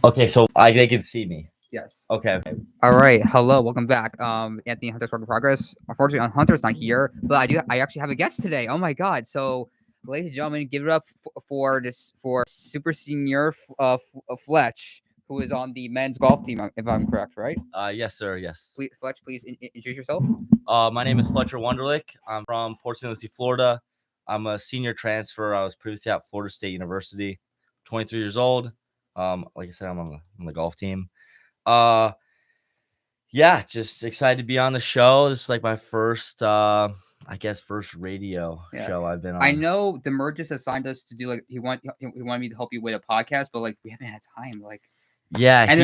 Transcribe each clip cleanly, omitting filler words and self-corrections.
Okay, so they can see me. Yes. Okay. All right. Hello. Welcome back. Anthony Hunter's Work in Progress. Unfortunately, Hunter's not here, but I actually have a guest today. Oh my God. So, ladies and gentlemen, give it up for super senior Fletch, who is on the men's golf team, if I'm correct, right? Yes, sir. Yes. Please, Fletch, please introduce yourself. My name is Fletcher Wunderlich. I'm from Port St. Lucie, Florida. I'm a senior transfer. I was previously at Florida State University. 23 years old. Like I said, I'm on the golf team. Uh, yeah, just excited to be on the show. This is like my first, I guess, first radio Yeah. show I've been I on. know Demergis assigned us to do like he wanted me to help you with a podcast, but like we haven't had time. Like Yeah, and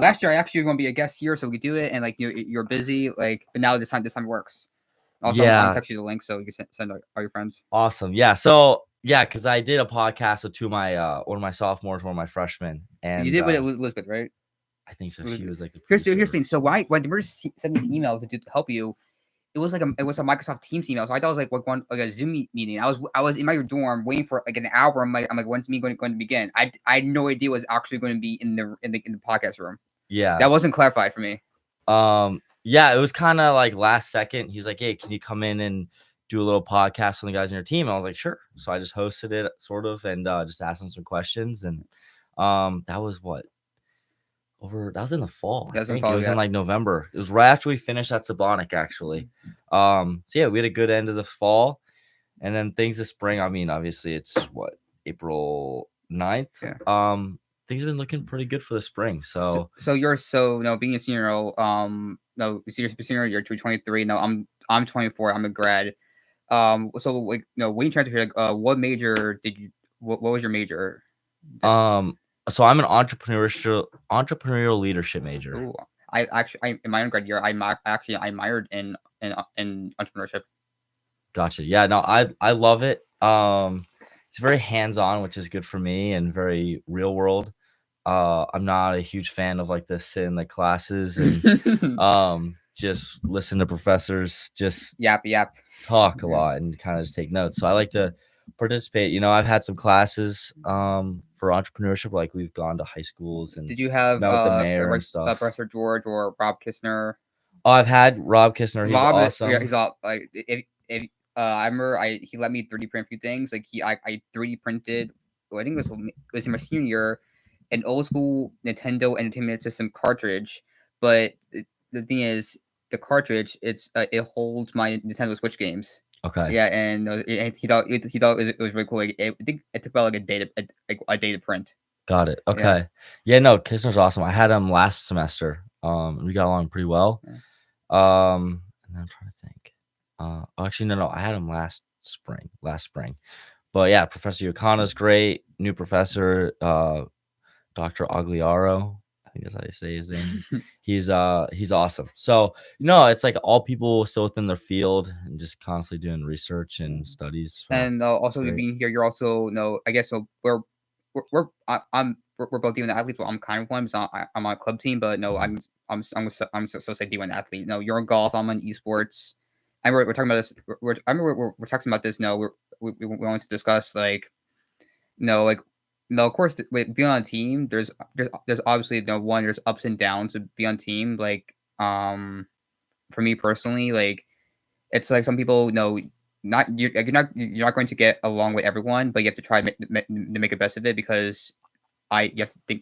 last year I actually want to be a guest here so we could do it, and like you're busy, like but now this time works. Also, I'm yeah, texting you the link so you can send all your friends. awesome. Yeah, so yeah, because I did a podcast with two of my one of my sophomores, one of my freshmen, You and did with Elizabeth, right? I think so. She was like the Here's the producer. thing. So when Demergis sent me the email to help you, it was a Microsoft Teams email. So I thought it was like one like a Zoom meeting. I was in my dorm waiting for like an hour. I'm like when's me going to begin? I had no idea it was actually going to be in the podcast room. Yeah. That wasn't clarified for me. Yeah, it was kind of like last second. He was like, "Hey, can you come in and do a little podcast with the guys on your team?" And I was like, "Sure." So I just hosted it sort of and just asked them some questions. And that was that was in the fall. I Doesn't think it follow was in that. like November. It was right after we finished at Sabonic actually. So yeah, we had a good end of the fall. And then things this spring, I mean, obviously it's April 9th. Yeah. Things have been looking pretty good for the spring. So So you're no being a senior. No senior. You're 23. No, I'm 24. I'm a grad. So like no when you transferred, like what major did you? What was your major? um so I'm an entrepreneurial leadership major. Ooh, I actually in my undergrad year I minored in entrepreneurship. Gotcha. Yeah, no, I love it. It's very hands-on, which is good for me and very real world. I'm not a huge fan of like the sit in the classes and just listen to professors just Yap yap. talk a lot and kind of just take notes. So I like to participate. I've had some classes for entrepreneurship, like we've gone to high schools and Did you have met with the mayor and stuff. Professor George or Rob Kistner? Oh, I've had Rob Kistner. He's Rob, yeah, awesome. he's all like if I remember he let me 3D print a few things. Like I 3D printed. I think it was in my senior year, an old school Nintendo Entertainment System cartridge. But the thing is, the cartridge it holds my Nintendo Switch games. Okay. Yeah, and he thought it was really cool. Like, I think it took about like a data print. Got it. Yeah. Okay. Yeah, no, Kistner's awesome. I had him last semester. We got along pretty well. Yeah. And then I'm trying to think. Actually, no, I had him last spring. But yeah, Professor Yokana's great. New professor, Dr. Agliaro. I think that's how they say his name. He's awesome. So, it's like all people still within their field and just constantly doing research and studies. So And also you great. being here, you're also I guess so we're both D1 athletes. Well, I'm kind of one, so I'm on a club team, but no, I'm so say D1 athlete. No, you're in golf. I'm in esports. And we're talking about this. I remember we're talking about this. No, we want to discuss like like no. Of course, being on a team, there's obviously there's ups and downs to be on team. Like for me personally, like it's like some people not you're not going to get along with everyone, but you have to try to make the best of it because you have to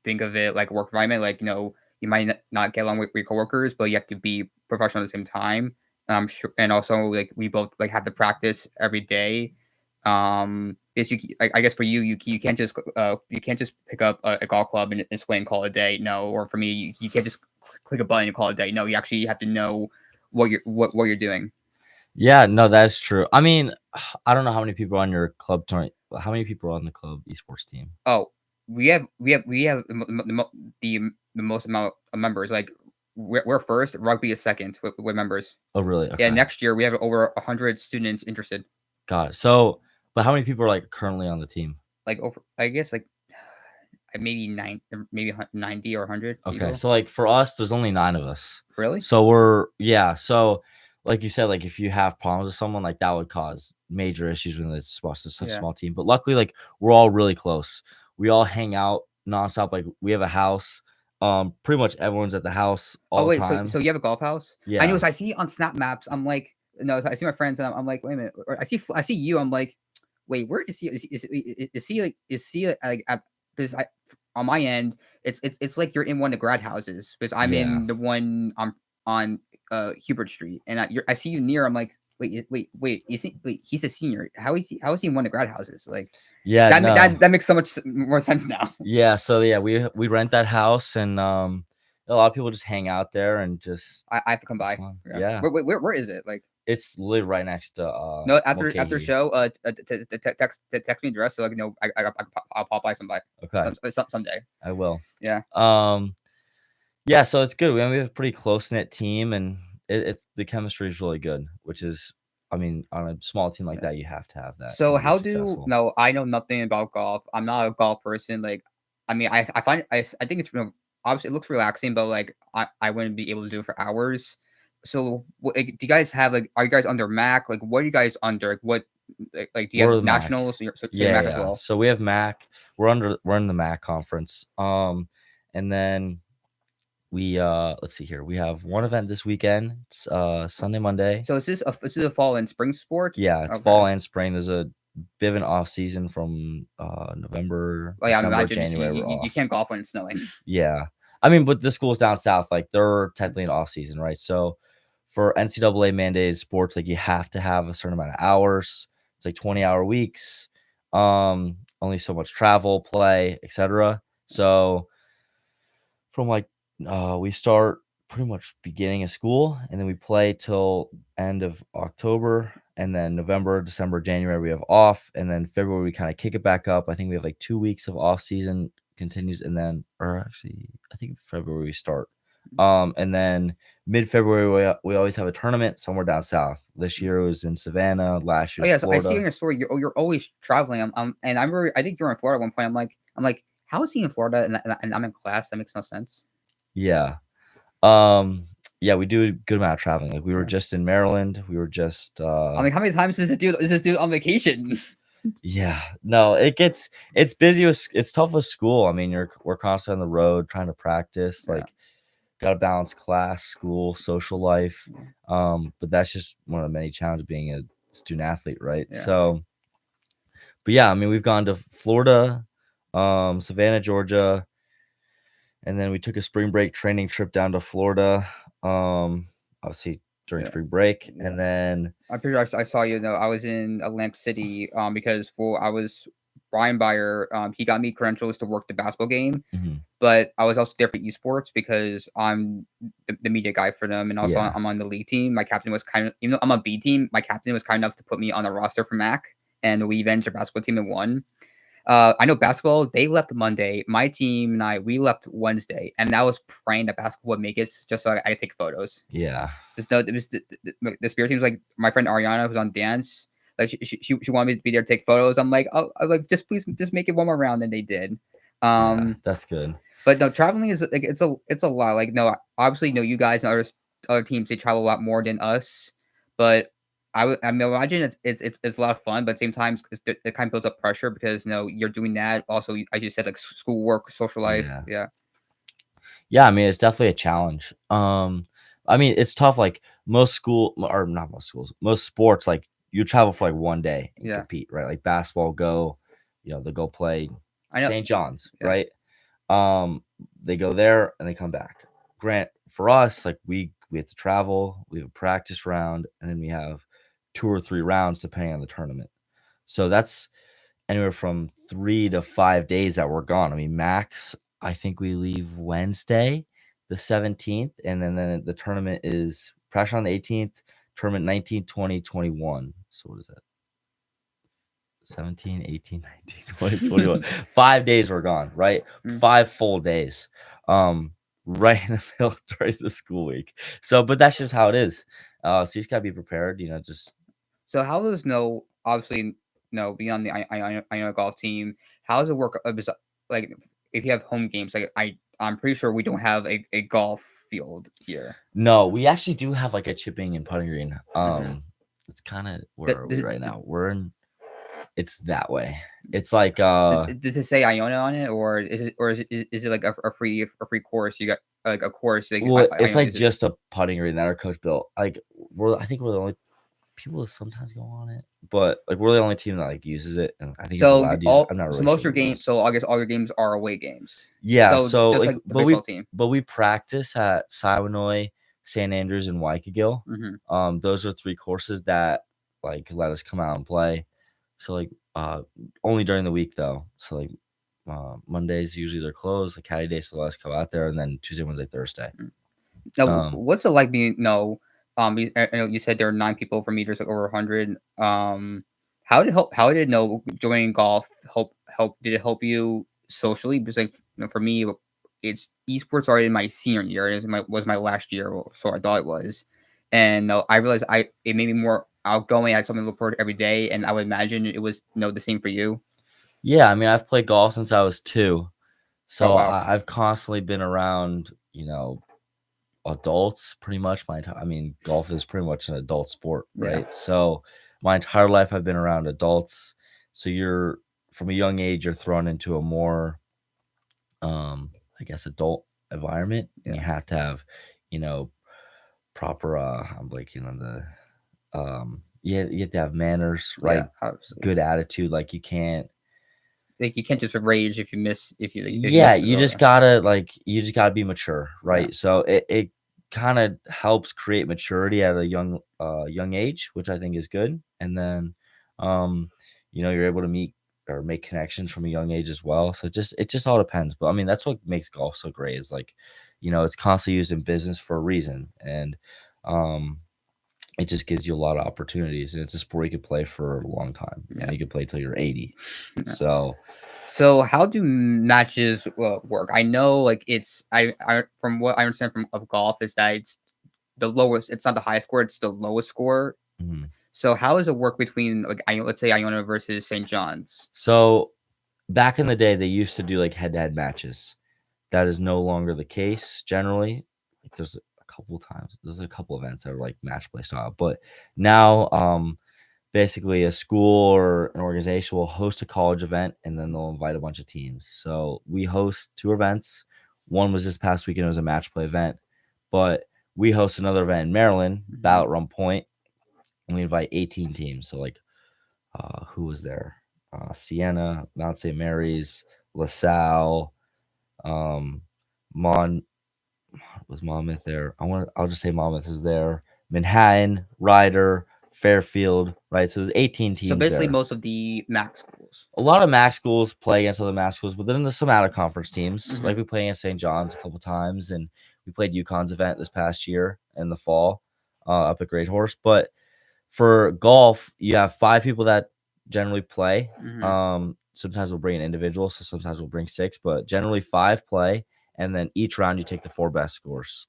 think of it like a work environment. Like you might not get along with your coworkers, but you have to be professional at the same time. Sure, and also like we both like have to practice every day. Because I guess for you can't just pick up a golf club and swing and call it a day. No, or for me, you can't just click a button and call it a day. No, you actually have to know what you're doing. Yeah, no, that's true. I mean, I don't know how many people are on your club tournament. How many people are on the club esports team? Oh, we have the most amount of members. Like we're first, rugby is second with members. Oh, really? Yeah, Okay. next year we have over 100 students interested. Got it. So, but how many people are like currently on the team? Like over, I guess like maybe 90 or 100 Okay. people. So like for us, there's only 9 of us. Really? So so like you said, like if you have problems with someone, like that would cause major issues when it's such a Yeah. small team. But luckily, like we're all really close. We all hang out nonstop. Like we have a house. Pretty much everyone's at the house Oh all the wait, so time. so you have a golf house? I know. Yeah, So I see on Snap Maps. I'm like, no. I see my friends, and I'm like, wait a minute. Or I see you. I'm like, wait, where is he? Is he like? Is he like? Because on my end, it's like you're in one of the grad houses because I'm yeah, in the one on Hubert Street, and I see you near. I'm like, wait. He's a senior. How is he in one of the grad houses? Like yeah. No, that makes so much more sense now. yeah. So yeah, we rent that house, and a lot of people just hang out there and just I have to come it's by. fun. Yeah. Yeah, Where is it? Like. it's literally right next to No, after Mulcahy. show, text me address so I can know I'll pop by Okay, someday. I will. Yeah. Um, yeah. So it's good. We have a pretty close knit team, and it's the chemistry is really good. Which is, I mean, on a small team like Yeah. that, you have to have that So to be how do successful. no? I know nothing about golf. I'm not a golf person. Like, I mean, I find I think it's obviously it looks relaxing, but like I wouldn't be able to do it for hours. So, like, do you guys have like? Are you guys under Mac? Like, what are you guys under? Like, what? Like do you We're have the Mac. nationals? So you're Yeah, Mac as yeah. well. So we have Mac. We're in the Mac conference. And then we let's see here. We have one event this weekend. It's Sunday, Monday. So is this a fall and spring sport? Yeah, it's Okay. fall and spring. There's a bit of an off season from November, Well, yeah, I December, imagine January. We're you off. can't golf when it's snowing. Yeah. I mean, but the schools down south, like they're technically in off season, right? So for NCAA mandated sports, like you have to have a certain amount of hours. It's like 20-hour weeks. Only so much travel, play, etc. So from like we start pretty much beginning of school, and then we play till end of October, and then November, December, January we have off, and then February we kind of kick it back up. I think we have like 2 weeks of off season continues, and then or actually I think February we start. And then mid-February we always have a tournament somewhere down south. This year it was in Savannah, last Oh year's yeah, so I see in Florida. your story you're always traveling. And I remember I think you were in Florida at one point. I'm like, how is he in Florida and I'm in class? That makes no sense. Yeah. Um, yeah, we do a good amount of traveling. Like we were Yeah. just in Maryland. We were just I'm like, how many times is this dude on vacation? yeah, no, it's busy with it's tough with school. I mean, we're constantly on the road trying to practice, Yeah. like gotta balance class, school, social life. But that's just one of the many challenges of being a student athlete, right? Yeah. So, but yeah, I mean, we've gone to Florida, Savannah, Georgia, and then we took a spring break training trip down to Florida. Obviously during Yeah. spring break, Yeah. and then I'm pretty sure I saw you know I was in Atlantic City because for I was Brian Byer he got me credentials to work the basketball game, mhm, but I was also there for esports because I'm the media guy for them, and also yeah, I'm on the league team. My captain was kind of, even though I'm a B team, my captain was kind enough to put me on the roster for Mac, and we ventured basketball team and won. I know basketball. They left Monday. My team and we left Wednesday, and that was praying that basketball would make it just so I could take photos. yeah, It was the spirit team was like my friend Ariana who's on dance. Like she wanted me to be there to take photos. I'm like, oh, I'm like just please just make it one more round, and they did. yeah. Um, That's good. but no, traveling is like it's a lot. Like no, obviously no, you guys and other teams they travel a lot more than us, but I mean, imagine it's a lot of fun, but at the same time it kind of builds up pressure because you know you're doing that. Also, as you said, like schoolwork, social life. Yeah. Yeah, Yeah, I mean, it's definitely a challenge. I mean, it's tough. Like most school, or not most schools, most sports, like you travel for like one day and yeah. compete, right? Like basketball, go, they go play I know. St. John's, Yeah, right? Um, they go there and they come back. Grant for us, like we have to travel, we have a practice round, and then we have 2 or 3 rounds depending on the tournament. So that's anywhere from 3 to 5 days that we're gone. I mean, max, I think we leave Wednesday, the 17th, and then the tournament is pressure on the 18th, tournament 19, 20, 21. So what is that? 17, 18, 19, 20, 21. 5 days we're gone, right? mm. 5 full days. Right in the middle during the school week. So, but that's just how it is. So you just gotta be prepared, just So how does no obviously no beyond the I know golf team? How does it work? Like if you have home games, like I'm pretty sure we don't have a golf field here. no, we actually do have like a chipping and putting green. Mhm. It's kind of where Th- are we th- right th- now? We're in. it's that way. It's like Does it say Iona on it, or is it like a free course? You got like a course like well, it's Iona like uses. just a putting green that our coach built. Like I think we're the only people that sometimes go on it, but like we're the only team that like uses it, and I think it's So allowed to use it. I'm not so really most sure of your what it games. is. So I guess all your games are away games. Yeah, So so just like, like the baseball team. but we practice at Siwanoy, St. Andrews, and Waikagill. Hmm. Those are 3 courses that like let us come out and play. So like only during the week though. So like Mondays usually they're closed. Like Caddy Day, so let us go out there, and then Tuesday, Wednesday, Thursday. Now, Um, what's it like being no? I know you said there are 9 people for meters like over 100. How did no joining golf help? Did it help you socially? Because like for me, it's esports already in my senior year. It was my last year, or so I thought it was. And no, I realized it made me more outgoing. I had something to look forward to every day, and I would imagine it was the same for you. yeah, I mean I've played golf since I was 2, Oh so wow, I've constantly been around adults pretty much my entire. I mean golf is pretty much an adult sport, yeah, right? So my entire life I've been around adults. So you're from a young age you're thrown into a more I guess adult environment, and you yeah, have to have you know proper I'm blanking on the you have to have manners, yeah, right? obviously. Good attitude. Like you can't. Like you can't just rage if you Yeah, miss the you throw. just Yeah, gotta you just gotta be mature, yeah, right? So it kind of helps create maturity at a young age, which I think is good. And then um, you're able to meet or make connections from a young age as well. So it just all depends. But I mean, that's what makes golf so great is like, it's constantly used in business for a reason. And um it just gives you a lot of opportunities. And it's a sport you could play for a long time. yeah. You could play till you're 80. Yeah. So So how do matches work? I know like I from what I understand from of golf is that it's the lowest. It's not the highest score. It's the lowest score. mhm. So how does it work between like let's say Iona versus St. John's? So back in the day, they used to do like head-to-head matches. That is no longer the case generally. Like there's a couple events that are like match play style, but now basically a school or an organization will host a college event and then they'll invite a bunch of teams. So we host 2 events. One was this past weekend, it was a match play event, but we host another event in Maryland, Hmm. Ballot Run Point, and we invite 18 teams. So like who was there? Siena, Mount St. Mary's, LaSalle, um, Mon was Monmouth there. I'll just say Monmouth is there. Manhattan, Ryder, Fairfield, right? So there's 18 So teams basically, there. most of the max schools. A lot of MAC schools play against other MAC schools, but then there's some out of conference teams. Like Hmm. we played against St. John's a couple times, and we played UConn's event this past year in the fall up at Great Horse. But for golf, you have 5 people that generally play. Hmm. Sometimes we'll bring an individual, so sometimes we'll bring 6, but generally 5 play, and then each round you take the 4 best scores.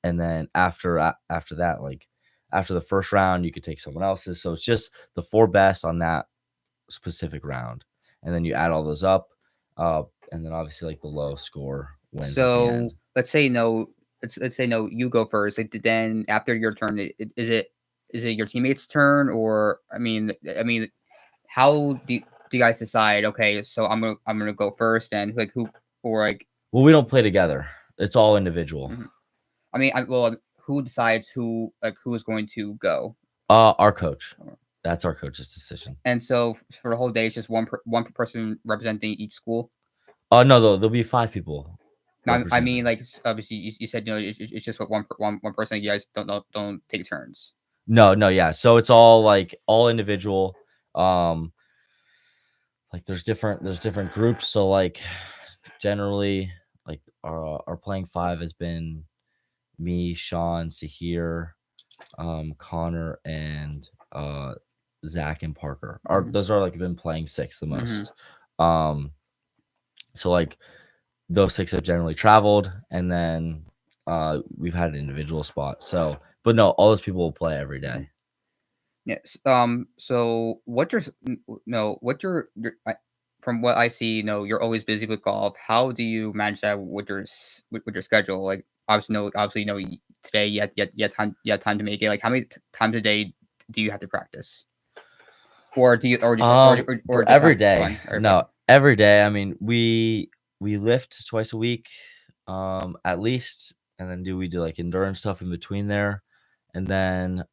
And then after that, like after the first round, you could take someone else's. So it's just the 4 best on that specific round, and then you add all those up, uh, and then obviously like the low score wins at the end. So let's say no. Let's say no. You go first. Like, then after your turn, is it your teammate's turn, or I mean, how do you guys decide? Okay, so I'm gonna go first, and like who or like Well, we don't play together. It's all individual. mhm. I mean, who decides who is going to go? Our coach. That's our coach's decision. And so for the whole day, it's just one person representing each school. No, there'll be 5 people Now, I representing. mean, like obviously you said it's just what one person. You guys don't take turns. No, no, yeah. So it's all like all individual. Um, like there's different groups. So like generally, like our playing 5 has been me, Sean, Sahir, Connor, and Zach and Parker. Our Hmm. those are like been playing 6 the Hmm. most. Um, so like those 6 have generally traveled, and then we've had an individual spot. So, but no, all those people will play every day. Yes. So what's your no? What's from what I see, you're always busy with golf. How do you manage that with with your schedule? Like obviously, today you had time to make it. Like how many times a day do you have to practice? or do you or For just every have day. fun? Or No, every day. I mean, we lift twice a week, at least, and then we do like endurance stuff in between there, and then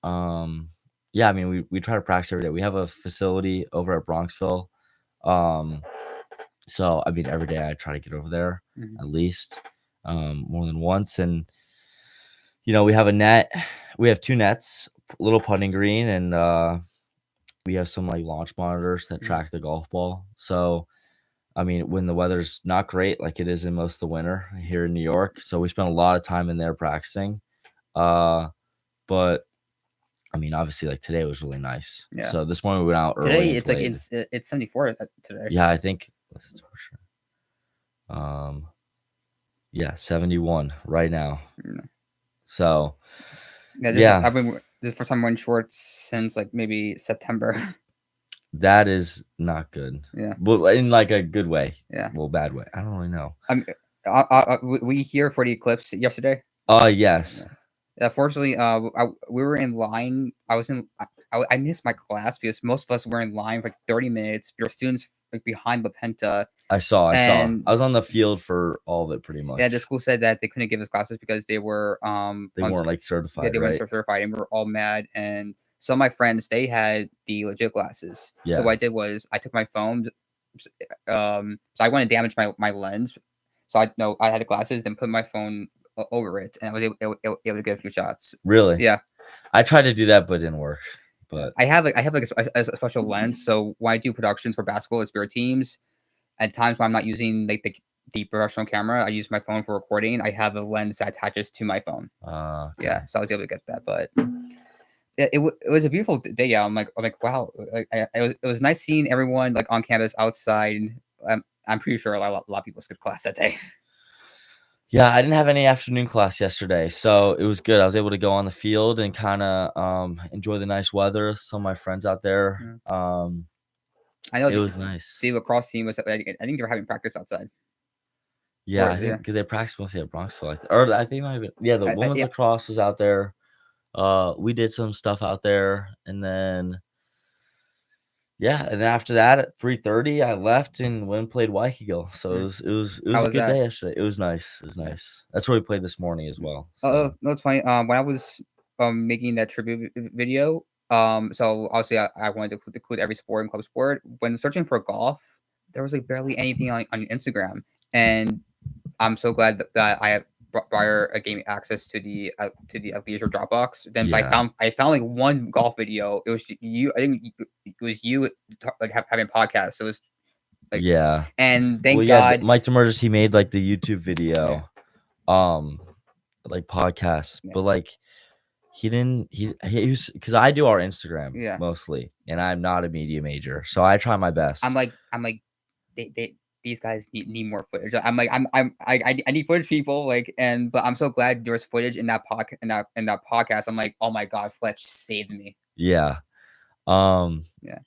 yeah, I mean, we try to practice every day. We have a facility over at Bronxville, um, so I mean, every day I try to get over there Mhm. at least, more than once, and you know, we have a net. We have 2 nets, little putting green, and we have some like launch monitors that Mhm. track the golf ball. So, I mean, when the weather's not great, like it is in most of the winter here in New York, so we spend a lot of time in there practicing. Uh, but I mean, obviously, like today was really nice. Yeah. So this morning we went out early Today and it's like played. it's 74 today. Yeah, I think what's the temperature? Yeah, 71 right now. Mm. So, Yeah, yeah, I've been this is the first time wearing shorts since like maybe September. that is not good. Yeah, But in like a good way. yeah. Well, bad way. I don't really know. We here for the eclipse yesterday. Yes. Fortunately, we were in line. I was in. I missed my class because most of us were in line for like 30 minutes. Your students like behind La Penta, I saw. and I was on the field for all of it pretty yeah, the much. school said that they couldn't give us classes because they were They weren't like yeah, certified, they weren't right? certified, and we were all mad. And some of my friends they had the legit classes. So Yeah. what I did was I took my phone. So I want to damage my lens. So I know I had the glasses, then put my phone over it, and I was able to get a few shots. Really? Yeah. I tried to do that, but it didn't work. Yeah, But I have like a special lens. So when I do productions for basketball, it's for teams. At times when I'm not using like the professional camera, I use my phone for recording. I have a lens that attaches to my phone. okay. Yeah, so I was able to get that. But it was a beautiful day. Yeah, I'm like wow. It was nice seeing everyone like on campus outside. I'm pretty sure a lot of people skipped class that day. Yeah, I didn't have any afternoon class yesterday, so it was good. I was able to go on the field and kind of enjoy the nice weather. Some of my friends out there. Yeah. I know It was nice. the lacrosse team was. I think they were having practice outside. Yeah, Or I think yeah, because they practiced mostly at Bronxville, or I think it might have been, yeah, the women's yeah. lacrosse was out there. We did some stuff out there, and then yeah, and then after that at 3:30, I left and went and played Waikiki. So Mm. it was How a was good that? day yesterday. It was nice. It was Yeah. nice. That's where we played this morning as well. Oh, So no, it's funny. When I was making that tribute video, so obviously I wanted to include every sport and club sport. When searching for golf, there was like barely anything on Instagram, and I'm so glad that I have prior gave me access to the leisure Dropbox. Then so yeah, I found like one golf video. It was you. I think it was you like having podcasts. So it was like, yeah. and Well, thank yeah, God. Mike Demers, he made like the YouTube Yeah, video, like podcasts, yeah, but like he was because I do our Instagram yeah. mostly, and I'm not a media major, so I try my best. I'm like they these guys need more footage. I'm like I need footage, people. Like, and but I'm so glad there's footage in that in that podcast. I'm like, oh my god, Fletch saved me. Yeah. Um, Yeah.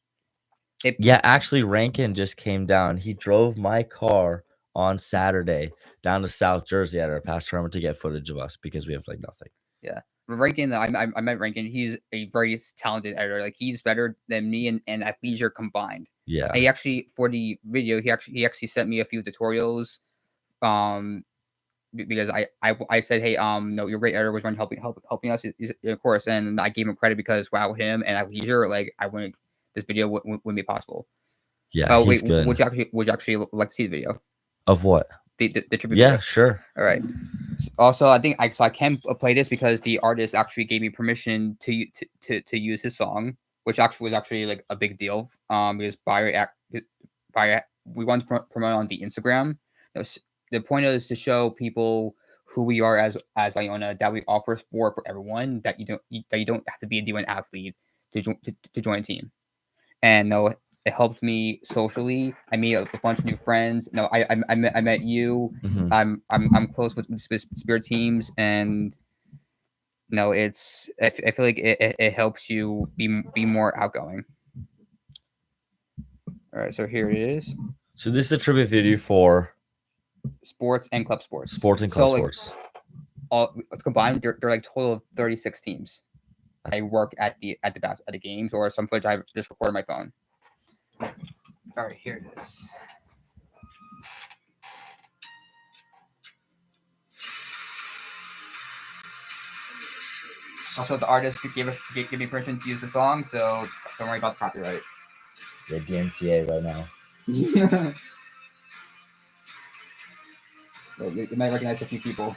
It yeah, actually Rankin just came down. He drove my car on Saturday down to South Jersey at our past tournament to get footage of us because we have like nothing. Yeah. Rankin, I met Rankin. He's a very talented editor. Like he's better than me and Athleisure combined. And Yeah. he actually for the video he actually sent me a few tutorials. Um, because I said, hey, no, your great editor was one helping us, of course, and I gave him credit because without him and at leisure, like I wouldn't, this video wouldn't be possible. Yeah, Oh he's wait, good. would you actually like to see the video, Of what? the tribute Yeah, video? sure. All right. Also, I think I can play this because the artist actually gave me permission to use his song, which actually was actually like a big deal. Because by we want to promote on the Instagram. The point is to show people who we are as Iona, that we offer sport for everyone, that you don't have to be a D1 athlete to join a team. And no, it helped me socially. I made a bunch of new friends. No, I met you. Hmm. I'm close with spirit teams, and no, I feel like it helps you be more outgoing. All right, so here it is: So this is a tribute video for sports and club sports. sports and club So like sports. all combined, they're like total of 36 teams. I work at the games, or some footage I just record on my phone. All right, here it is. Also, the artist give me permission to use the song, so don't worry about the copyright. Yeah, DMCA right now. You might recognize a few people.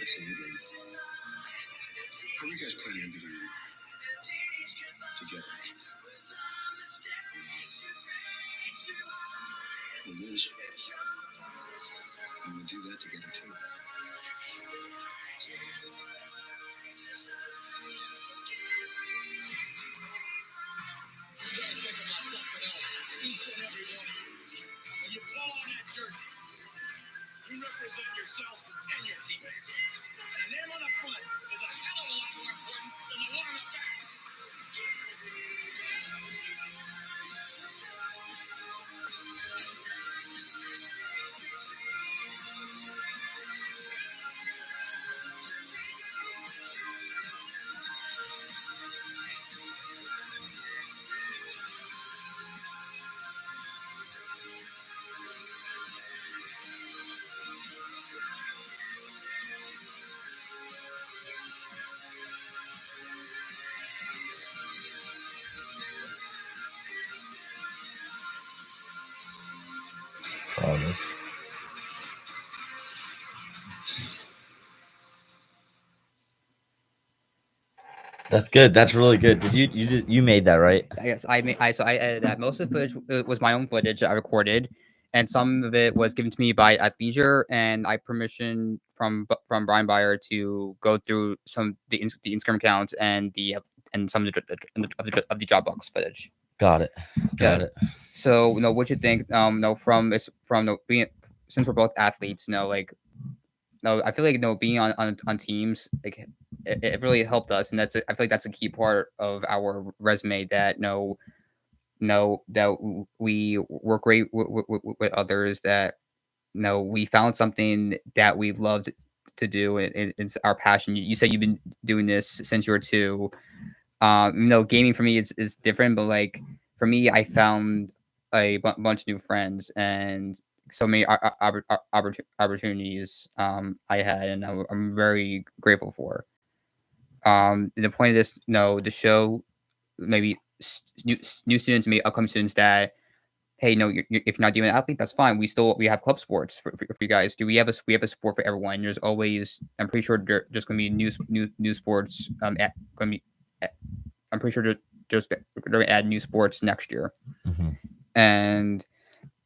Absolutely. How are you guys planning on doing it together? Well, Liz, and we'll do that together too. Think about something else. Each and every one of you. When you pull on that jersey, you represent yourself and your teammates. And a name on the front is a hell of a lot more important than the one on the back. That's good. That's really good. You made that, right? Yes, I edited that. Most of the footage was my own footage I recorded, and some of it was given to me by Athleisure, and I permission from Brian Byer to go through some the Instagram accounts and some of the job box footage. Got it. Got it. So, what you think? Being, since we're both athletes, like, I feel like being on teams, like, it really helped us, and I feel like that's a key part of our resume, that that we work great with others, that we found something that we loved to do, and it's our passion. You said you've been doing this since you were 2. Gaming for me is different, but like for me, I found a bunch of new friends and so many opportunities I had, and I'm very grateful for. The point of this, the show, maybe new students, maybe upcoming students, that hey, if you're not doing an athlete, that's fine. We have club sports for you guys. We have a sport for everyone. There's always, I'm pretty sure there's going to be new sports. Going to be, I'm pretty sure there's going to add new sports next year. Mm-hmm. And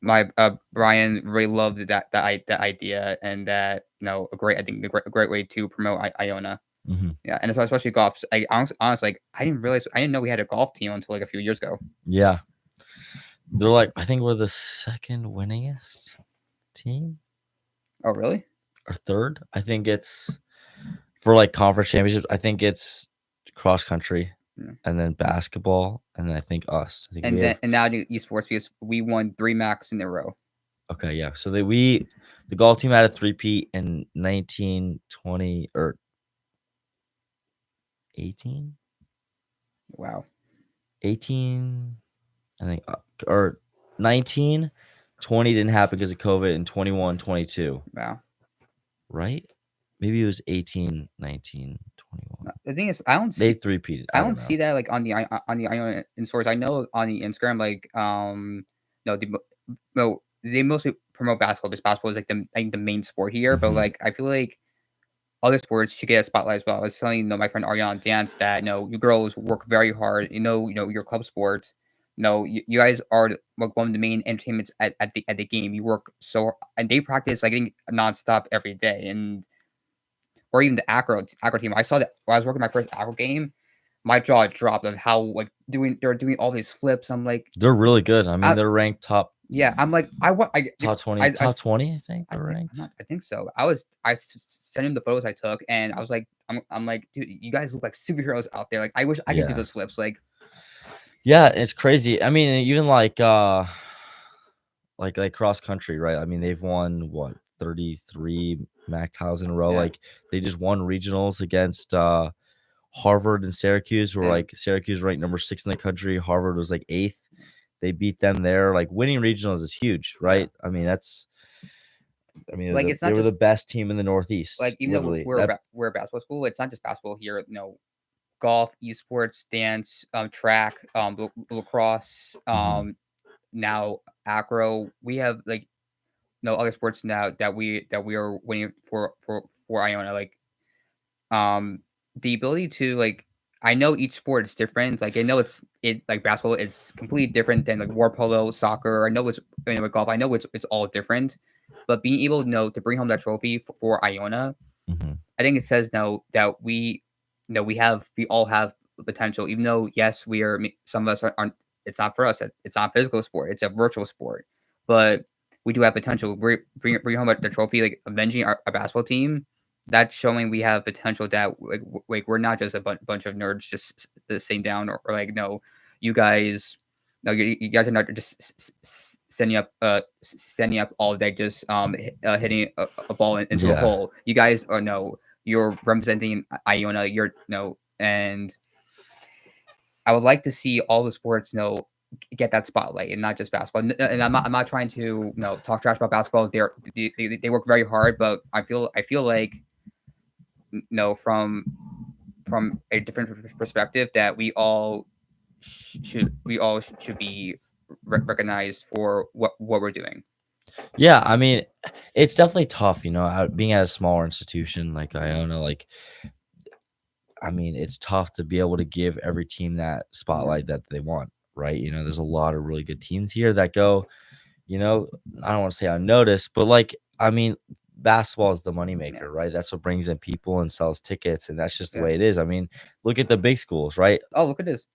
my Brian really loved that idea, and that a great way to promote Iona. Mm-hmm. Yeah, and especially golf. I honestly, like, I didn't know we had a golf team until like a few years ago. Yeah, they're like, I think we're the second winningest team. Oh, really? Or third? I think it's for like conference championships. I think it's cross country. Yeah. and then basketball, and then I think us. I think And we then have and now do esports because we won 3 Macs in a row. okay, yeah. So the golf team had a three-peat in 1920 or 18? Wow. 18, I think, or 19, 20 didn't happen because of COVID, and 21, 22, Wow. right? Maybe it was 18, 19, 21. The thing is, I don't They see three-peated. I I don't don't see know. that like on the Ion in stores. I know on the Instagram, like no, no, they mostly promote basketball because basketball is like I think the main sport here. But Mhm. like I feel like other sports should get a spotlight as well. I was telling my friend Ariane Dance that you girls work very hard. Your club sports. You guys are like one of the main entertainments at the game. You work and they practice like I think nonstop every day or even the acro team. I saw that when I was working my first acro game. My jaw dropped of how like they're doing all these flips. I'm like, They're really good. I mean, I, they're ranked yeah. I'm like, top 20, top 20, I think they're ranked. I think so. I sent him the photos I took, and I was like, I'm like, dude, you guys look like superheroes out there. Like, I wish I could do Yeah. those flips. Like, Yeah, it's crazy. I mean, even like cross country, right? I mean, they've won what 33 MAC titles in a row. Yeah. Like they just won regionals against Harvard and Syracuse, where Yeah. like Syracuse ranked number 6 in the country, Harvard was like 8th. They beat them there. Like winning regionals is huge, right? I mean, like it's they not were the just best team in the Northeast, like even though literally. That we're a basketball school, it's not just basketball here. Golf, esports, dance, track, lacrosse, Mhm. now acro. We have like no other sports now that we are winning for Iona. Like the ability to like I know each sport is different. Like I know it like basketball is completely different than like war polo, soccer. I know it's golf. I know it's all different. But being able to to bring home that trophy for Iona, Mhm. I think it says no that we all have potential. Even though yes, we are some of us aren't. It's not for us. It's not a physical sport. It's a virtual sport. But we do have potential. Bring home the trophy, like avenging our basketball team. That's showing we have potential. That like we're not just a bunch of nerds just sitting down or like no, you guys. No, you guys are not just standing up all day, just hitting a ball into a Yeah. hole. You guys are no, you're representing Iona. You're no, and I would like to see all the sports get that spotlight and not just basketball. And I'm not trying to talk trash about basketball. They work very hard, but I feel like from a different perspective that we all should be recognized for what we're doing. Yeah, I mean, it's definitely tough, being at a smaller institution like Iona, like I mean, it's tough to be able to give every team that spotlight that they want, right? There's a lot of really good teams here that go, I don't want to say unnoticed, but like, I mean, basketball is the Yeah. moneymaker, right? That's what brings in people and sells tickets, and that's just the Yeah. way it is. I mean, look at the big schools, right? Oh, look at this.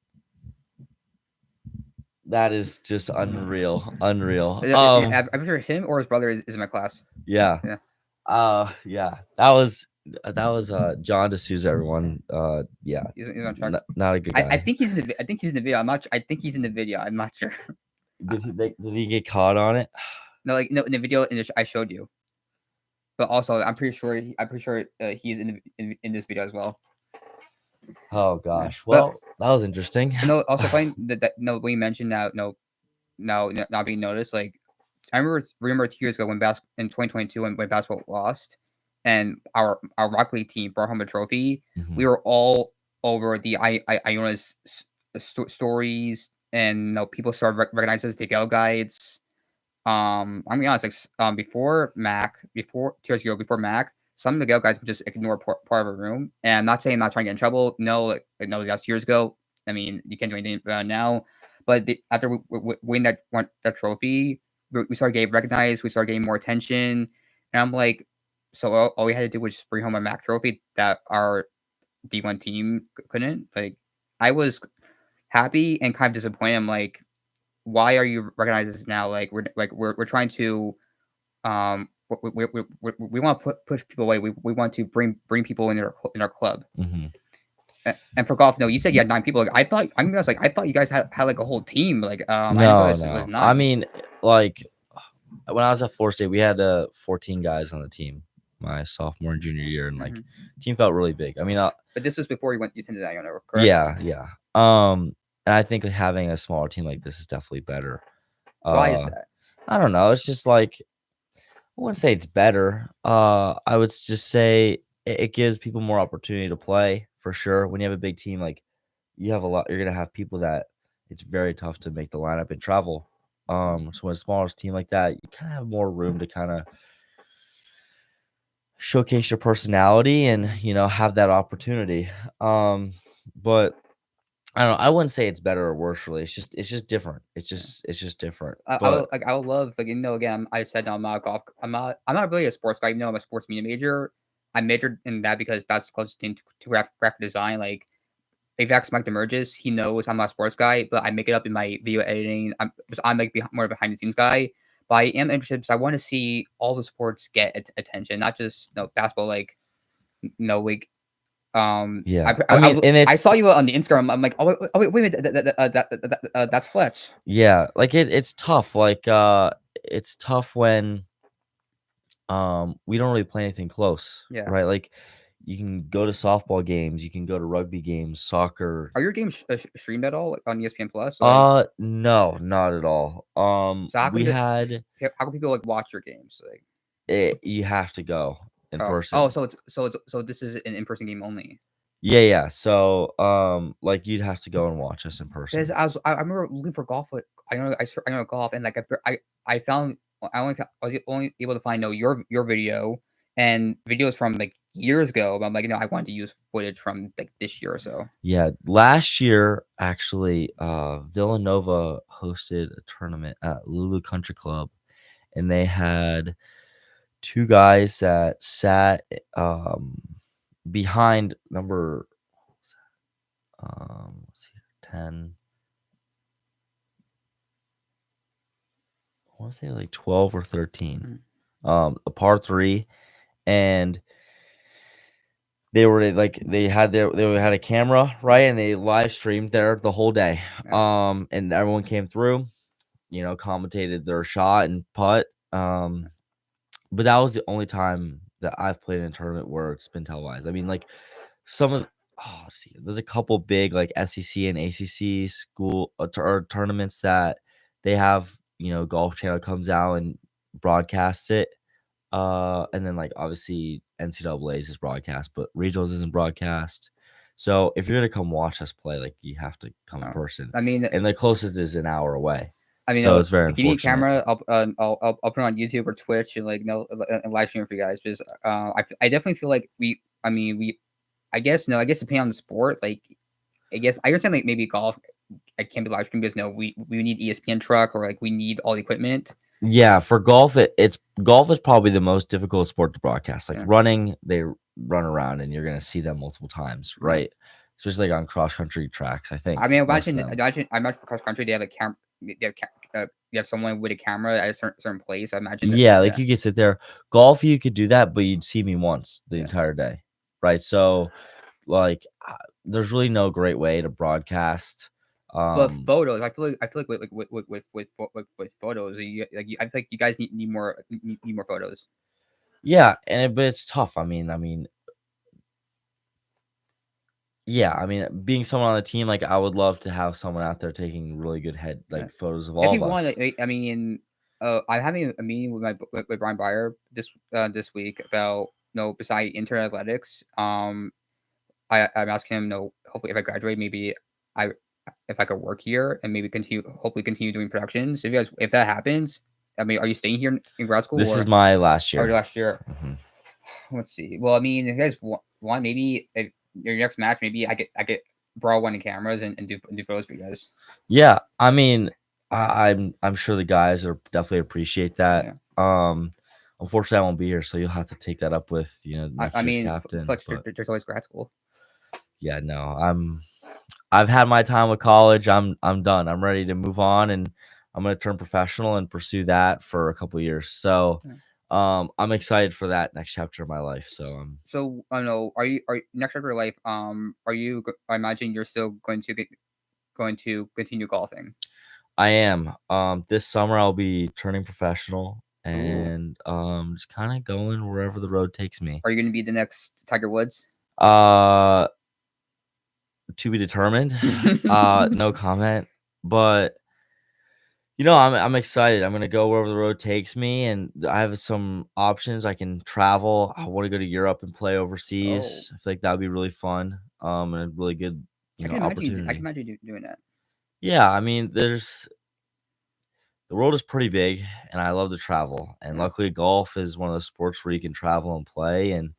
That is just unreal, unreal. I'm sure him or his brother is in my class. Yeah. Yeah. Yeah. That was John D'Souza, everyone. Yeah. He's on tracks. Not a good I guy. think he's in the. I think he's in the video. I'm not. I think he's in the video. I'm not sure. Did he get caught on it? No, like no, in the video I showed you. But also, I'm pretty sure. He's in this video as well. Oh Yeah. gosh. But Well, that was interesting. no, also funny that no, when you mentioned now, not being noticed. Like I remember 2 years ago when in 2022 when basketball lost, and our Rock League team brought home a trophy. Mhm. We were all over the Iona's stories, and people started recognizing us as the Gale Guides. I'm gonna be honest, like before 2 years ago, before Mac, some of the Gale guys would just ignore part of a room. And I'm not saying I'm not trying to get in trouble. No, no, that's years ago. I mean, you can't do anything about it now. But after we win that trophy, we started getting recognized. We started getting more attention, and I'm like, so all we had to do was just bring home a Mac trophy that our D1 team couldn't. Like, I was happy and kind of disappointed. I'm like, why are you recognizing this now? Like we're trying to we want to push people away. We want to bring people in our club. Mhm. And for golf, no, you said you had 9 people. Like, I thought I was like I thought you guys had like a whole team. Like I didn't No, realize it was no. 9. I mean, like when I was at Florida State, we had 14 guys on the team my sophomore and junior year, and like Mhm. team felt really big. I mean, But this was before you attended Iona, correct? yeah. And I think having a smaller team like this is definitely better. Why is that? I don't know. It's just like I wouldn't say it's better. I would just say it gives people more opportunity to play for sure. When you have a big team, like you have a lot, you're gonna have people that it's very tough to make the lineup and travel. So when a smaller team like that, you kind of have more room to kind of showcase your personality and have that opportunity. But I don't know. I wouldn't say it's better or worse. Really, it's just different. It's just different. But I would love like again I said I'm not a golf I'm not really a sports guy. Even though I'm a sports media major, I majored in that because that's the closest thing to graphic design. Like if you ask Mike Demerges, he knows I'm not a sports guy, but I make it up in my video editing. I'm like more of a behind the scenes guy. But I am interested because I want to see all the sports get attention, not just basketball. Like like yeah, I mean, and I it's saw you on the Instagram. I'm like, wait a minute, that's Fletch. yeah, like it's tough. Like it's tough when we don't really play anything close, Yeah. right? Like you can go to softball games, you can go to rugby games, soccer. Are your games streamed at all on ESPN Plus? Like, No, not at all. so how We come had how can people like watch your games? Like, you have to go in oh, person. so this is an in-person game only. Yeah. So like you'd have to go and watch us in person. Because I remember looking for golf. Like, I know golf, and like I found I was only able to find your video and videos from like years ago. But I'm like I wanted to use footage from like this year or so. Yeah, last year actually, Villanova hosted a tournament at Lulu Country Club, and they had two guys that sat behind number let's see, 10. I want to say like 12 or 13. A par 3, and they were like they had a camera, right, and they live streamed there the whole day. And everyone came through, commentated their shot and putt. But that was the only time that I've played in a tournament where it's been televised. I mean, like some of there's a couple big like SEC and ACC school or tournaments that they have, Golf Channel comes out and broadcasts it. And then like obviously NCAA's is broadcast, but regionals isn't broadcast. So if you're gonna come watch us play, like you have to come in person. I mean, and the closest is an hour away. I mean, so it's very if you need a unfortunate. camera, I'll put it on YouTube or Twitch and like and live stream for you guys because I definitely feel like I guess depending on the sport, like I guess I understand like maybe golf I can't be live streamed because we need ESPN truck or like we need all the equipment. Yeah, for golf, golf is probably the most difficult sport to broadcast. Like running, they run around and you're gonna see them multiple times, right? Especially like on cross country tracks. I think. I mean, imagine for cross country they have a camera. You have someone with a camera at a certain place. I imagine. Yeah, like you could sit there. Golf, you could do that, but you'd see me once the entire day, right? So, like, there's really no great way to broadcast. But photos, I feel like with photos, I feel like you guys need more photos. Yeah, but it's tough. I mean, yeah, I mean, being someone on the team, like I would love to have someone out there taking really good photos of all if you of want, us. I mean, I'm having a meeting with Brian Byer this week about beside inter athletics. I'm asking him, hopefully if I graduate, maybe if I could work here and maybe hopefully continue doing productions. If that happens, I mean, are you staying here in grad school? This is my last year. Your last year. Let's see. Well, I mean, if you guys want maybe if your next match, maybe I get borrow one of the cameras and do photos for you guys. Yeah, I mean, I'm sure the guys are definitely appreciate that. Unfortunately, I won't be here, so you'll have to take that up with next year's captain. Fletch, there's always grad school. Yeah, no, I've had my time with college. I'm done. I'm ready to move on, and I'm gonna turn professional and pursue that for a couple of years. So, I'm excited for that next chapter of my life. So So I don't know. Are you next chapter of your life? Are you? I imagine you're still going to continue golfing. I am. This summer I'll be turning professional Ooh. and just kind of going wherever the road takes me. Are you going to be the next Tiger Woods? To be determined. No comment. But I'm excited. I'm gonna go wherever the road takes me, and I have some options. I can travel. I want to go to Europe and play overseas. I feel like that would be really fun. And a really good, I can opportunity. imagine you doing that. Yeah, I mean, the world is pretty big, and I love to travel. And Yeah. luckily, golf is one of those sports where you can travel and play. And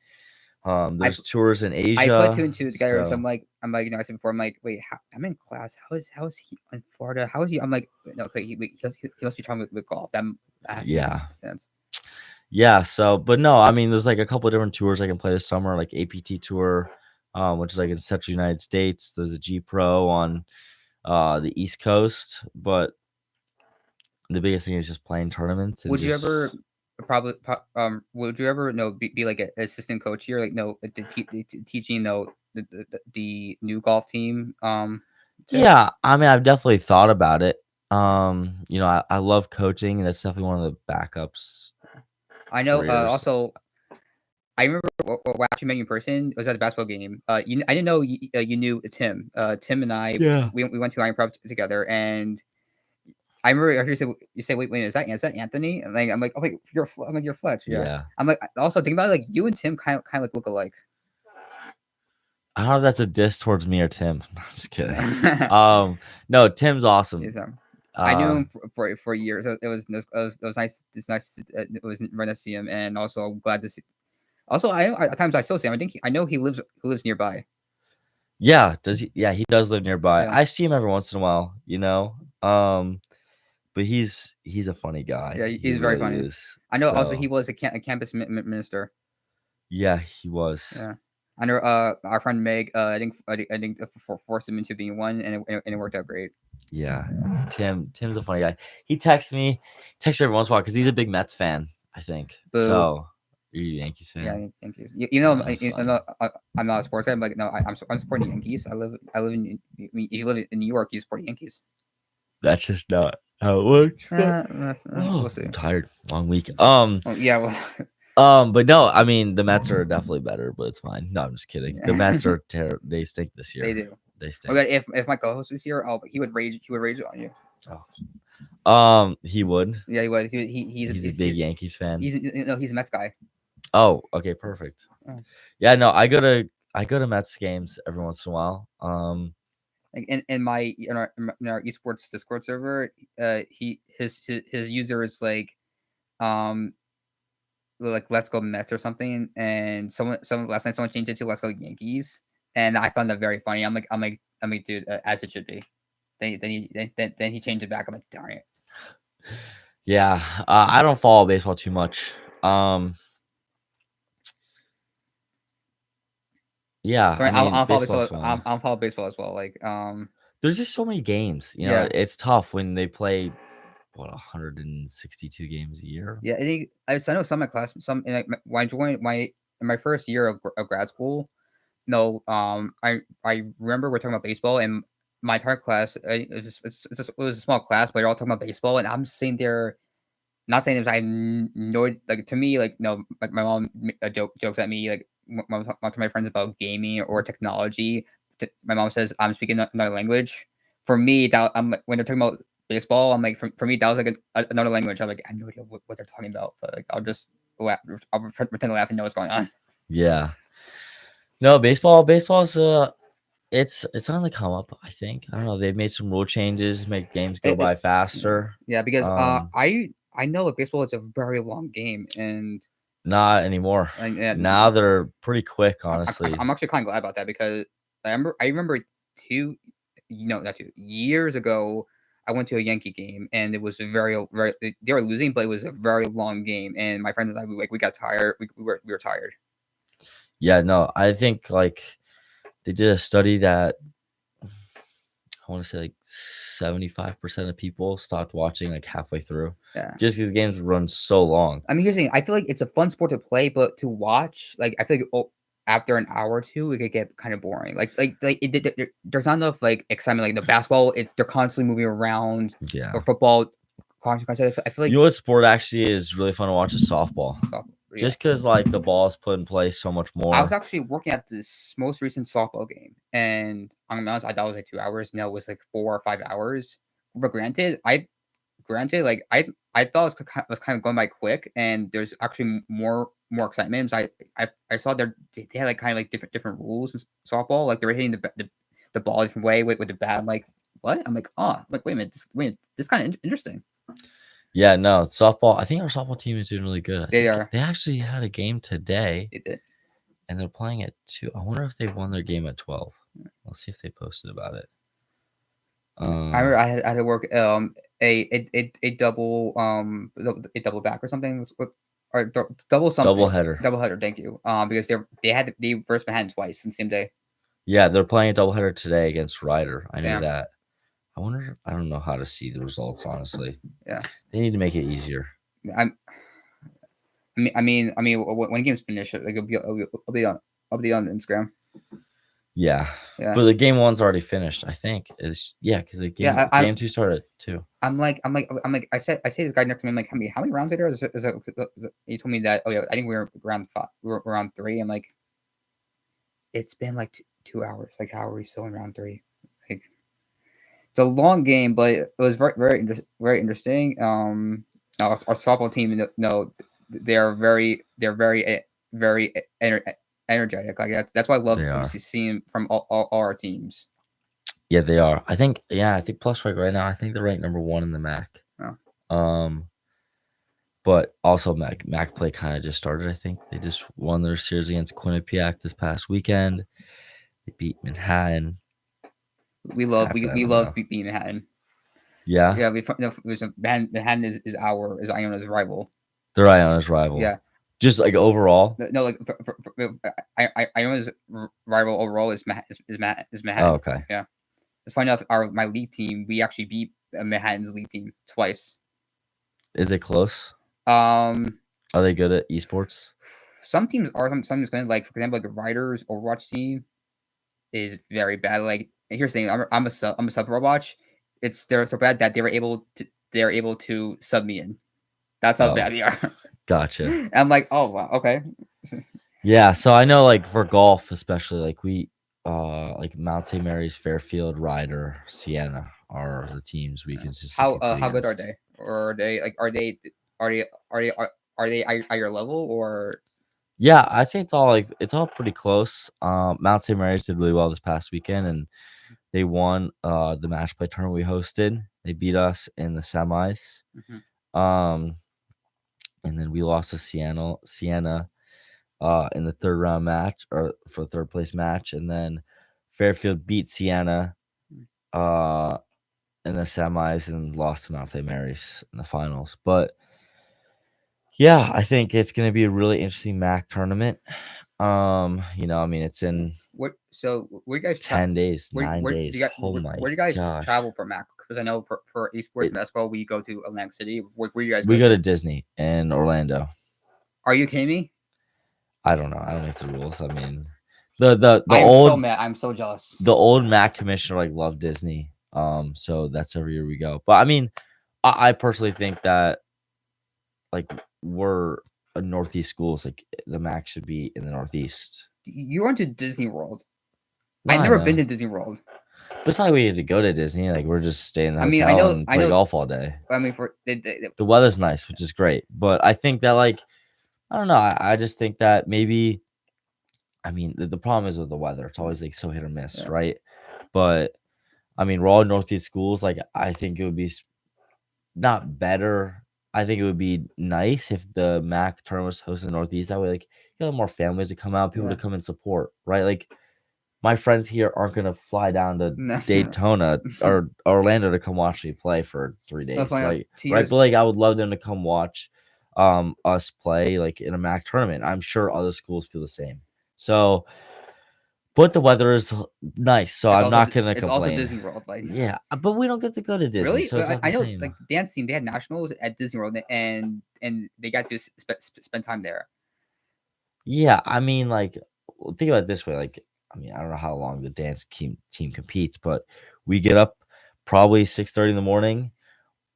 there's tours in Asia. I put two and two together. So I'm like, I said before, I'm like, wait, I'm in class. How is he in Florida? How is he? I'm like, no, okay, he must be trying with golf. That has to make sense. Yeah. So, but no, I mean, there's like a couple of different tours I can play this summer, like APT tour, which is like in Central United States. There's a G Pro on the East Coast, but the biggest thing is just playing tournaments. And would you ever would you ever be like an assistant coach here, like teaching the new golf team? Yeah, I mean, I've definitely thought about it. I love coaching, and that's definitely one of the backups. I know. careers. Also, I remember when I actually met you in person. It was at a basketball game. I didn't know you knew Tim. Tim and I, we went to Iron Prep together, and I remember you said, wait, is that Anthony? And like, I'm like, oh wait, I'm like, you're Fletch. Yeah. I'm like, also think about it, like you and Tim kind of like look alike. I don't know if that's a diss towards me or Tim. No, I'm just kidding. No, Tim's awesome. I knew him for years. It was nice. It's nice. It was very nice to see him, and also I'm glad to see. Also, at times I still see him. I know he lives nearby. Yeah, does he? Yeah, he does live nearby. Yeah. I see him every once in a while, but he's a funny guy. Yeah, he's very funny. I know. Also, he was a campus minister. Yeah, he was. Yeah, I know. Our friend Meg. I think forced him into being one, and it worked out great. Yeah, Tim's a funny guy. He texts me every once in a while because he's a big Mets fan. I think. Boo. So, are you a Yankees fan? Yeah, Yankees. I'm not a sports guy. But no, I'm supporting the Yankees. I live in. If you live in New York, you support Yankees. That's just not how it works. We'll see. I'm tired. Long week. Yeah. Well. But no, I mean the Mets are definitely better, but it's fine. No, I'm just kidding. The Mets are they stink this year. They do. They stink. Okay, if my co-host was here, he would rage. He would rage on you. Oh. He would. Yeah, he would. He's a big Yankees fan. He's a Mets guy. Oh, okay, perfect. Oh. Yeah, no, I go to Mets games every once in a while. Like in our esports Discord server, his user is like Let's Go Mets or something, and last night someone changed it to Let's Go Yankees, and I found that very funny. I'm like, dude, as it should be. Then he changed it back. I'm like, darn it. Yeah, I don't follow baseball too much. Yeah, Sorry, I mean, I'll follow baseball as well. Like, there's just so many games. It's tough when they play 162 games a year. Yeah, I know some of my class. When I joined in my first year of grad school. No, I remember we're talking about baseball, and my entire class. It was a small class, but you're all talking about baseball, and I'm sitting there. Not saying this, I know, like, to me, like, no, like, my mom jokes at me, like, when I talk to my friends about gaming or technology. My mom says I'm speaking another language. For me, that when they're talking about baseball, I'm like, for me, that was like another language. I'm like, I have no idea what they're talking about, but like, I'll just laugh. I'll pretend to laugh and know what's going on. Yeah. No, baseball's it's on the come up, I think. I don't know. They've made some rule changes, make games go by faster. Yeah, because I know that baseball is a very long game, and not anymore. Now they're pretty quick, honestly. I'm actually kind of glad about that, because I remember not 2 years ago, I went to a Yankee game, and it was they were losing, but it was a very long game, and my friends and I, we got tired. We were tired. Yeah, no, I think like they did a study that want to say like 75% of people stopped watching like halfway through. Yeah. Just because games run so long. I mean, here's the thing. I feel like it's a fun sport to play, but to watch, like, I feel like after an hour or two, it could get kind of boring. There's not enough like excitement. Like the basketball, they're constantly moving around. Yeah. Or football, constantly. I feel like You know what sport actually is really fun to watch is softball. yeah. Just because like the ball is put in place so much more. I was actually working at this most recent softball game, and I'm gonna be honest, I thought it was like 2 hours. No, it was like 4 or 5 hours. But like I thought it was kind of going by quick, and there's actually more excitement. So I saw they had like kind of like different rules in softball. Like they were hitting the ball a different way with the bat. I'm like, what? I'm like, oh, I'm like wait a minute, this kind of interesting. Yeah, no, softball. I think our softball team is doing really good. They are. They actually had a game today. It did. And they're playing at 2. I wonder if they won their game at 12. Let's see if they posted about it. I remember I had to work a double back or something or double something Double header. Thank you. Because they versed Manhattan twice in the same day. Yeah, they're playing a doubleheader today against Ryder. I knew Yeah. that. I don't know how to see the results, honestly. Yeah. They need to make it easier. I mean, when games finish, like I'll be on Instagram. Yeah. Yeah. But the game 1's already finished, I think. Because the game 2 started at 2. I'm like, I say this guy next to me, I'm like, how many rounds later is it? He told me that, oh yeah, I think we were around 5. We were around 3. I'm like, it's been like 2 hours. Like, how are we still in round 3? Like, it's a long game, but it was very, very interesting. Our softball team, no, they're very energetic. Like that's why I love seeing from all our teams. Yeah, they are. I think Plus right now, I think they're ranked number 1 in the MAC. Oh. But also MAC play kind of just started. I think they just won their series against Quinnipiac this past weekend. They beat Manhattan. We love beating Manhattan. Yeah. Yeah. Manhattan is Iona's rival. They're Iona's rival. Yeah. Just like overall. No, like Iona's rival overall is Manhattan. Oh, okay. Yeah. It's funny enough. My league team, we actually beat Manhattan's league team twice. Is it close? Are they good at esports? Some teams are. Some teams good. Like for example, like the Riders Overwatch team is very bad. Like here's the thing. I'm a sub Overwatch. They're so bad that they're able to sub me in. That's how bad they are. Gotcha. I'm like, oh wow, okay. Yeah, so I know like for golf especially, like we like Mount St. Mary's, Fairfield, Ryder, Siena are the teams we consistently how good are they? Or are they at your level or? Yeah, I'd say it's all pretty close. Mount St. Mary's did really well this past weekend, and they won the match play tournament we hosted. They beat us in the semis. Mm-hmm. And then we lost to Siena in the third round match or for the third place match, and then Fairfield beat Siena in the semis and lost to Mount St. Mary's in the finals. But yeah, I think it's going to be a really interesting MAC tournament. It's in where do you guys 10 days, 9 days. Where do you guys travel for MAC? Because I know for esports basketball, we go to Atlantic City. Where do you guys? We go to Disney in Orlando. Are you kidding me? I don't know. I don't know the rules. I mean, the old. So mad. I'm so jealous. The old MAC commissioner loved Disney. So that's every year we go. But I mean, I personally think that we're a Northeast schools. Like the MAC should be in the Northeast. You went to Disney World. I've never been to Disney World. But it's not like we used to go to Disney. Like we're just staying in the hotel and play golf all day. I mean, the weather's nice, which is great. But I think that I don't know. I just think that maybe. I mean, the problem is with the weather. It's always so hit or miss, right? But I mean, we're all Northeast schools. I think it would be not better. I think it would be nice if the MAC tournament was hosted in the Northeast. That way, you have more families to come out, people to come and support, right? My friends here aren't gonna fly down to Daytona or Orlando to come watch me play for 3 days, right? But I would love them to come watch us play in a MAC tournament. I'm sure other schools feel the same. So But the weather is nice, so I'm not gonna It's also complain. Disney World. Like, Yeah, but we don't get to go to Disney, really? so it's not I the know, same. like the dance team, they had nationals at Disney World, and they got to spend time there. Yeah, I mean, like, think about it this way. Like, I mean, I don't know how long the dance team competes, but we get up probably 6:30 in the morning,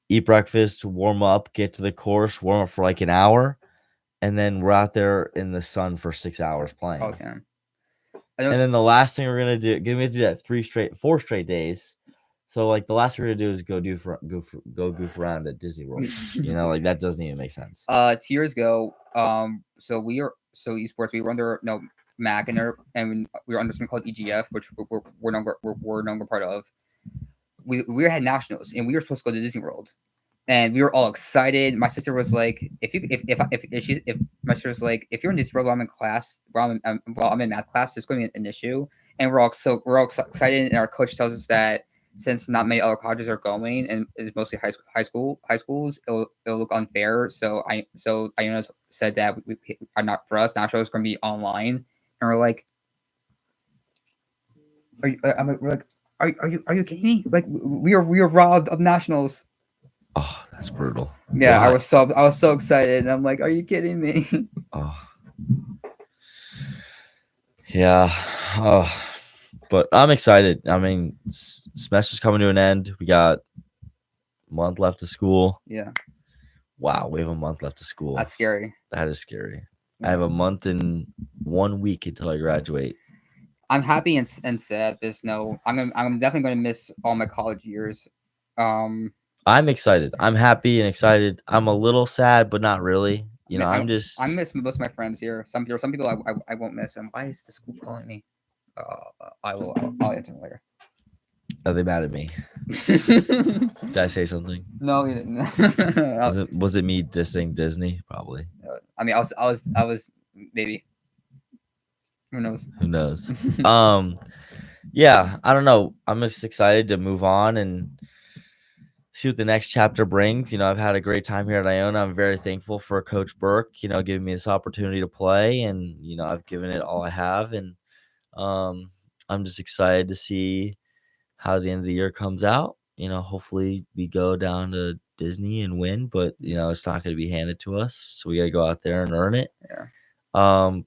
eat breakfast, warm up, get to the course, warm up for like an hour, and then we're out there in the sun for 6 hours playing. Okay. I know And then the last thing we're gonna do, we have to do that 4 straight days. So like the last thing we're gonna do is go goof around at Disney World. You know, like that doesn't even make sense. 2 years ago, so esports, we were under Mac, and we were under something called EGF, which we're no longer part of. We had nationals, and we were supposed to go to Disney World, and we were all excited. My sister was like, if my sister was like, if you're in Disney World while I'm in class, while I'm in math class, it's going to be an issue. And we're all excited, and our coach tells us that since not many other colleges are going, and it's mostly high schools, it'll look unfair. So Iona said that we are not for us. Nationals going to be online, and we're like, we're like, are you kidding me? Like we are robbed of nationals. Oh, that's brutal. Yeah, Why? I was so excited, and I'm like, are you kidding me? Oh. Yeah. Oh. But I'm excited. I mean, semester's coming to an end. We got a month left of school. Yeah, Wow, we have a month left of school. that's scary. That is scary. I Yeah. have a month and 1 week until I graduate. I'm happy and sad because I'm definitely gonna miss all my college years. I'm excited. I'm happy and excited. I'm a little sad, but not really. You know, I'm just. I miss most of my friends here. Some people I won't miss. And why is the school calling me? I'll answer them later. Are they mad at me? Did I say something? No, you didn't. Was it me dissing Disney? Probably. I mean, I was maybe. Who knows? Who knows? Yeah, I don't know. I'm just excited to move on and see what the next chapter brings. You know, I've had a great time here at Iona. I'm very thankful for Coach Burke, you know, giving me this opportunity to play, and you know, I've given it all I have, and I'm just excited to see how the end of the year comes out. You know, hopefully we go down to Disney and win, but you know, it's not going to be handed to us, so we got to go out there and earn it. Yeah.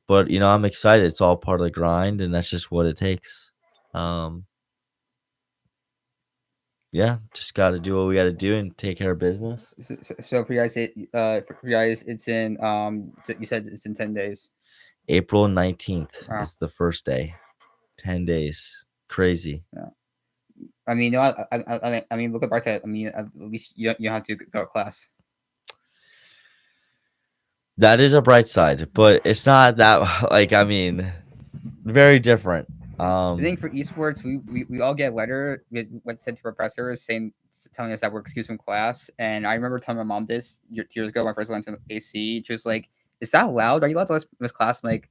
But you know, I'm excited. It's all part of the grind, and that's just what it takes. Yeah, just got to do what we got to do and take care of business. So for you guys, it's in you said it's in 10 days. April 19th Wow. is the first day. 10 days. Crazy. Yeah. I mean, you know, I mean, look at Bartek. I mean, at least you don't have to go to class. That is a bright side, but it's not that like I mean, very different. I think for esports, we all get a letter when sent to professors telling us that we're excused from class. And I remember telling my mom this years ago when I first went to AC. She was like, "Is that allowed? Are you allowed to miss class?" I'm like,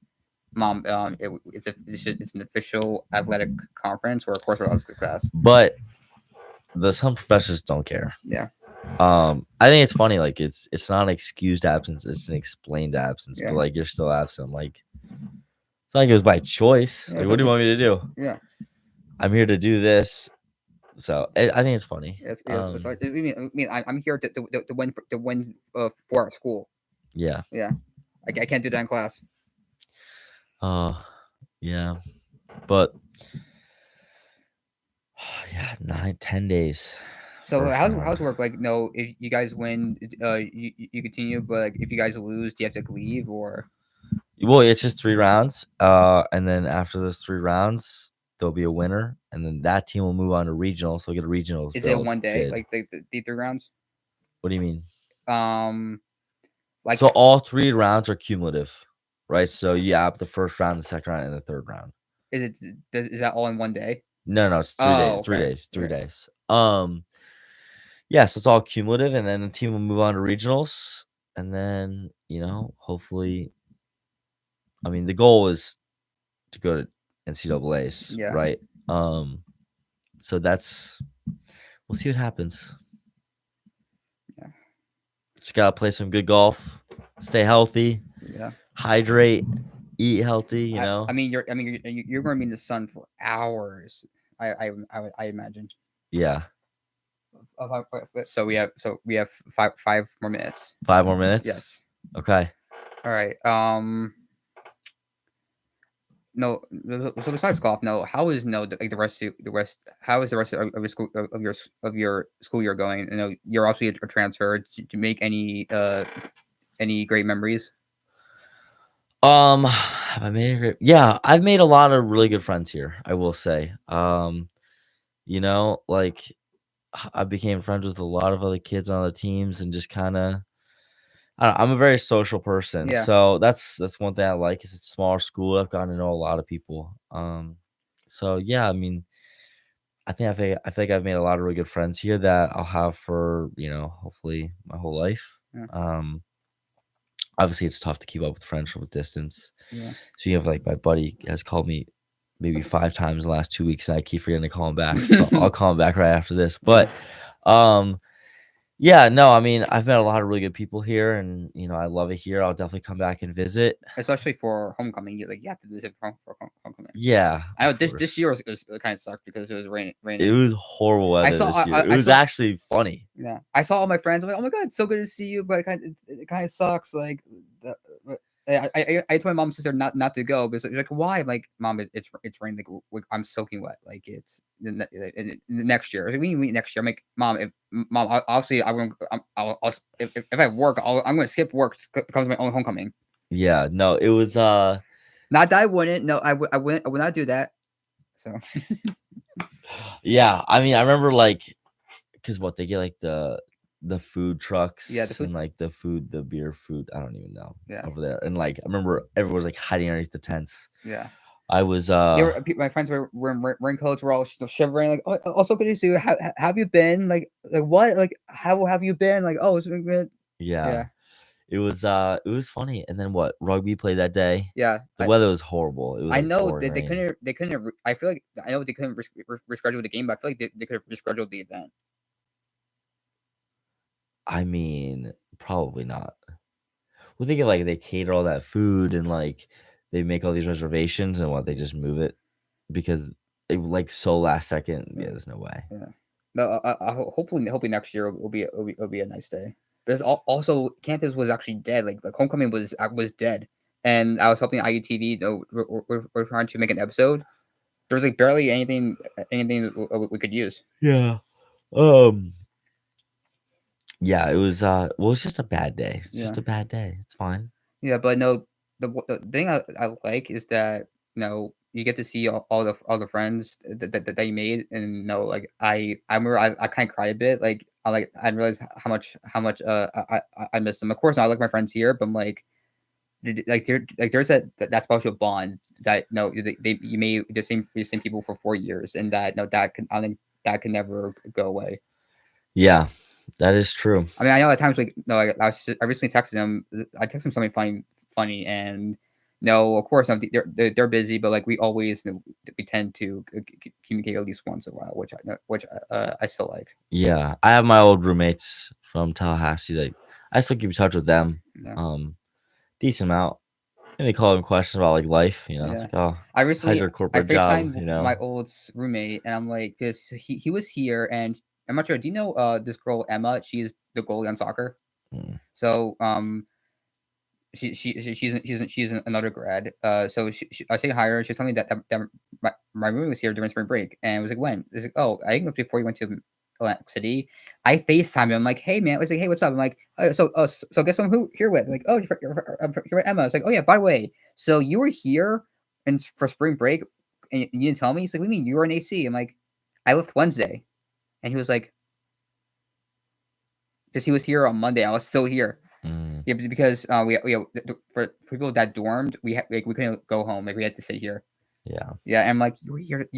"Mom, it's an official athletic conference, where of course we're allowed to skip class." But some professors don't care. Yeah. I think it's funny. Like it's not an excused absence; it's an explained absence. Yeah. But like you're still absent. Like it's not like it was by choice. Yeah, Like, what do you want me to do? Yeah. I'm here to do this. So I think it's funny. It's like, I mean, I'm here to win for our school. Yeah. Yeah. I can't do that in class. Yeah. But yeah, 9-10 days. So for how's it work? Like, no, if you guys win, you continue, but like, if you guys lose, do you have to leave or? Well, it's just 3 rounds. And then after those 3 rounds, there'll be a winner, and then that team will move on to regional. So we'll get a regional. Is it one day, like the 3 rounds? What do you mean? Like, so all 3 rounds are cumulative, right? So you have the first round, the second round, and the third round. Is that all in one day? No, it's 3 days. 3 days. 3 days. Yeah, so it's all cumulative, and then the team will move on to regionals, and then you know, hopefully, I mean, the goal is to go to NCAA's, Yeah. right? So we'll see what happens. Yeah. Just gotta play some good golf, stay healthy, yeah, hydrate, eat healthy, you know? I mean, you're going to be in the sun for hours. I imagine. Yeah. So we have five more minutes. 5 more minutes? Yes. Okay. All right. No. So besides golf, no. How is like the rest of the rest? How is the rest of your school of your school year going? You know, you're obviously a transfer. Did you make any great memories? Have I made a great yeah, I've made a lot of really good friends here, I will say. You know, like I became friends with a lot of other kids on the teams and just kind of I'm a very social person. Yeah. So that's one thing I like is it's a smaller school. I've gotten to know a lot of people. So yeah, I mean, I think I've made a lot of really good friends here that I'll have for, you know, hopefully my whole life. Yeah. Obviously it's tough to keep up with friends from a distance. Yeah. So you have like my buddy has called me maybe 5 times in the last 2 weeks and I keep forgetting to call him back. So I'll call him back right after this. But yeah, no, I mean, I've met a lot of really good people here and you know, I love it here. I'll definitely come back and visit. Especially for homecoming, you have to visit for homecoming. Yeah. I know of this course. year was kind of sucked because it was raining. It was horrible weather this year. It was actually funny. Yeah, I saw all my friends. I'm like, oh my god, it's so good to see you, but it kind of sucks. Like, I told my mom and sister not to go because like why? I'm like, mom, it's raining. Like I'm soaking wet. Like it's the next year. Like, we meet next year. I'm like, mom, obviously I won't. If I work, I'm going to skip work to come to my own homecoming. Yeah, no, it was not that I wouldn't. No, I would not do that. So yeah, I mean, I remember like because what they get like the food trucks Yeah, the food- and like the beer food. I don't even know. Yeah. Over there. And like I remember everyone was like hiding underneath the tents. yeah. I was My friends were in raincoats. We're all shivering. Like, oh, also good to see you. Have you been? Like what? Like, how have you been? Like, oh, it's been good. yeah. It was funny. And then what? Rugby played that day. Yeah. The weather was horrible. It was I like, know pouring they rain. couldn't. I feel like I know they couldn't reschedule the game, but I feel like they could have rescheduled the event. I mean, probably not. Well, think of like they cater all that food and like they make all these reservations and what they just move it because it like so last second. Yeah, there's no way. Yeah. No. Hopefully next year will be a nice day. Because also campus was actually dead. Like homecoming was dead, and I was helping IUTV. We're trying to make an episode. There's like barely anything we could use. Yeah. Yeah, it was well, it's just a bad day. It's just a bad day. It's fine. Yeah, but no, the thing I like is that you get to see all the friends that you made, and like I remember I kind of cried a bit. Like I didn't realize how much I missed them. Of course, I like my friends here, but I'm like there's that special bond that you made the same people for 4 years, and that I think that can never go away. Yeah, that is true. I mean, I know at times I recently texted him. I texted him something funny, and of course, they're busy, but like we always we tend to communicate at least once in a while, which I still like. Yeah, I have my old roommates from Tallahassee. Like I still keep in touch with them. Yeah. Decent amount. And they call them questions about like life. You know, it's like, oh, how's your corporate job? You know, my old roommate, and I'm like, because he was here, and I'm not sure. Do you know this girl Emma? She's the goalie on soccer. So she's an undergrad. So I say hi her. She's telling me that my roommate was here during spring break, and I was like, when? It's like, oh, I think it was before you went to Atlantic City. I FaceTimed him. I'm like, hey man. I was like, hey, what's up? I'm like, so guess I'm here with? Like, oh, you're with Emma. I was like, oh yeah, by the way, so you were here for spring break, and you didn't tell me. He's like, what do you mean you were in AC? I'm like, I left Wednesday, and he was like, because he was here on Monday, I was still here. Yeah, because we for people that dormed, we couldn't go home. Like we had to stay here. Yeah. Yeah, and I'm like, you were here.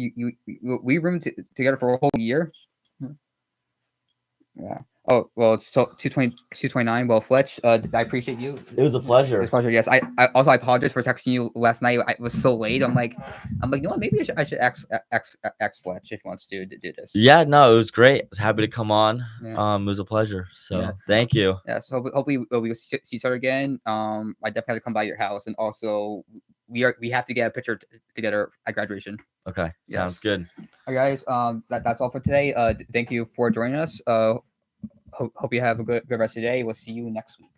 We roomed together for a whole year. Yeah. Oh well, it's 229. Well, Fletch, I appreciate you. It was a pleasure. It's a pleasure. Yes. I also apologize for texting you last night. I was so late. I'm like, you know what? Maybe I should ask Fletch if he wants to do this. Yeah. No, it was great. I was happy to come on. Yeah. It was a pleasure. So Yeah. thank you. Yeah. So hopefully we'll see each other again. I definitely have to come by your house, and also we have to get a picture together at graduation. Okay, sounds Yes. good. All right, guys. That's all for today. Thank you for joining us. Hope you have a good rest of the day. We'll see you next week.